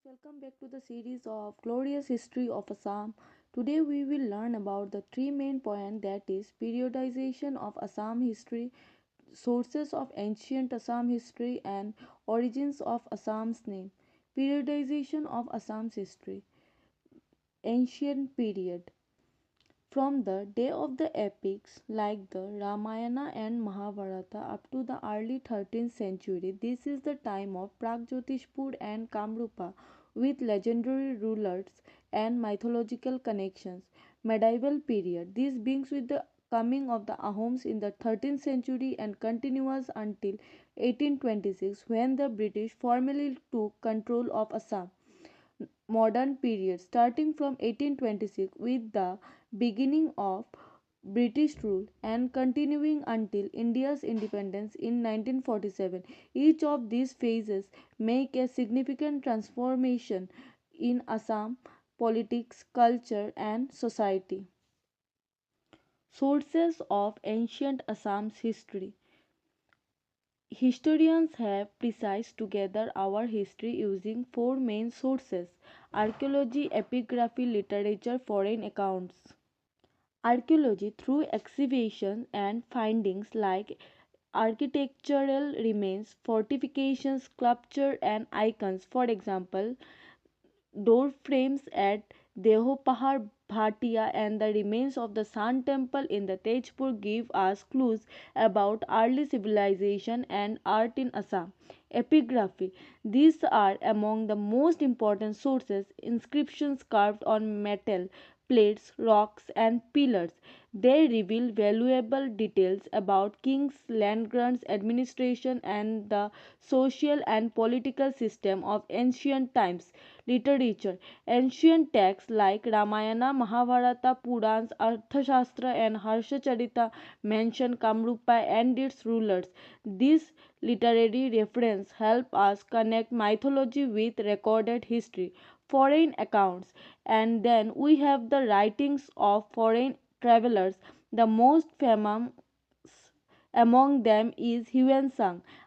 welcome back to the series of Glorious History of Assam. Today we will learn about the three main points, that is periodization of Assam history, sources of ancient Assam history, and origins of Assam's name. Periodization of Assam's history. Ancient period. From the day of the epics like the Ramayana and Mahabharata up to the early 13th century, this is the time of Pragjotishpur and Kamrupa with legendary rulers and mythological connections. Medieval period. This begins with the coming of the Ahoms in the 13th century and continues until 1826 when the British formally took control of Assam. Modern period starting from 1826 with the beginning of British rule and continuing until India's independence in 1947. Each of these phases make a significant transformation in Assam politics, culture and society. Sources of ancient Assam's history. Historians have pieced together our history using four main sources: archaeology, epigraphy, literature, foreign accounts. Archaeology, through excavations and findings like architectural remains, fortifications, sculpture, and icons. For example, door frames at Dehopahar Bhatia and the remains of the Sun Temple in the Tejpur give us clues about early civilization and art in Assam. Epigraphy. These are among the most important sources: inscriptions carved on metal, plates, rocks, and pillars. They reveal valuable details about kings, land grants, administration, and the social and political system of ancient times. Literature. Ancient texts like Ramayana, Mahabharata, Purans, Arthashastra, and Harshacharita mention Kamrupa and its rulers. These literary references help us connect mythology with recorded history. Foreign accounts. And then we have the writings of foreign travelers. The most famous among them is Huan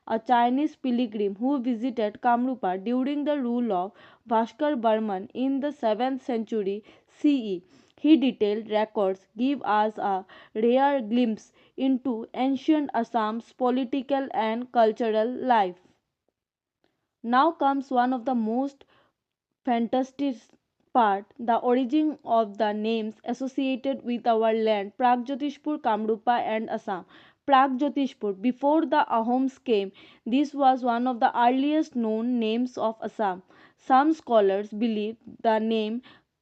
a Chinese pilgrim who visited Kamrupa during the rule of Bhaskar Barman in the 7th century CE. His detailed records give us a rare glimpse into ancient Assam's political and cultural life. Now comes one of the most fantastic part, the origin of the names associated with our land, Pragjotishpur, Kamrupa, and Assam. Pragjotishpur, before the Ahoms came, this was one of the earliest known names of Assam. Some scholars believe the name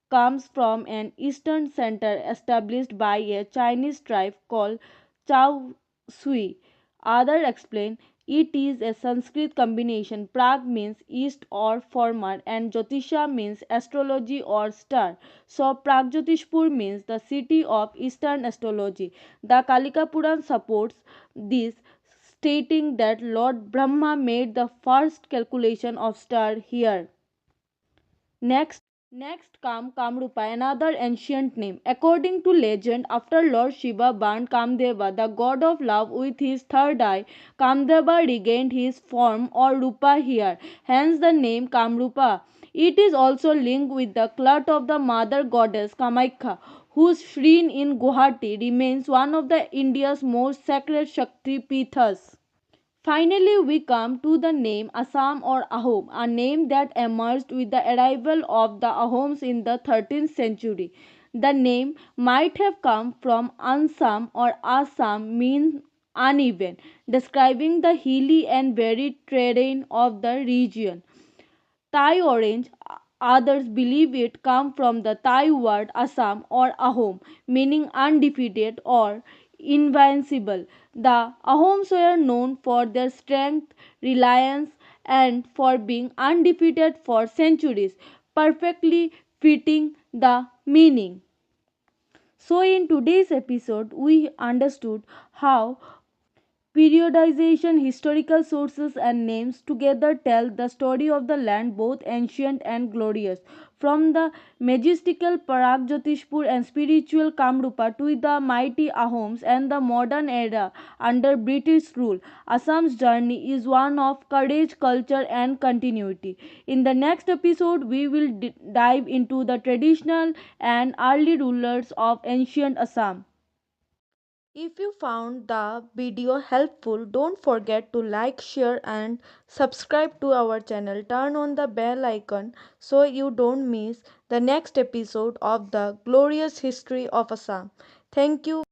comes from an eastern center established by a Chinese tribe called Chao Sui. Others explain it is a Sanskrit combination. Prag means east or former, and Jyotisha means astrology or star. So Pragjotishpur means the city of eastern astrology. The Kalika Puran supports this, stating that Lord Brahma made the first calculation of star here. Next, next come Kamrupa, another ancient name. According to legend, after Lord Shiva burned Kamdeva, the god of love, with his third eye, Kamdeva regained his form or Rupa here. Hence the name Kamrupa. It is also linked with the cult of the mother goddess Kamaikha, whose shrine in Guwahati remains one of the India's most sacred Shakti Pithas. Finally, we come to the name Assam or Ahom, a name that emerged with the arrival of the Ahoms in the 13th century. The name might have come from Ansam or Assam, means uneven, describing the hilly and varied terrain of the region. Thai orange, others believe it come from the Thai word Assam or Ahom, meaning undefeated or invincible. The Ahoms were known for their strength, reliance, and for being undefeated for centuries, perfectly fitting the meaning. So, in today's episode, we understood how Periodization, historical sources, and names together tell the story of the land, both ancient and glorious. From the majestical Pragjotishpur and spiritual Kamrupa to the mighty Ahoms and the modern era under British rule, Assam's journey is one of courage, culture, and continuity. In the next episode, we will dive into the traditional and early rulers of ancient Assam. If you found the video helpful, don't forget to like, share, and subscribe to our channel. Turn on the bell icon so you don't miss the next episode of the glorious history of Assam. Thank you.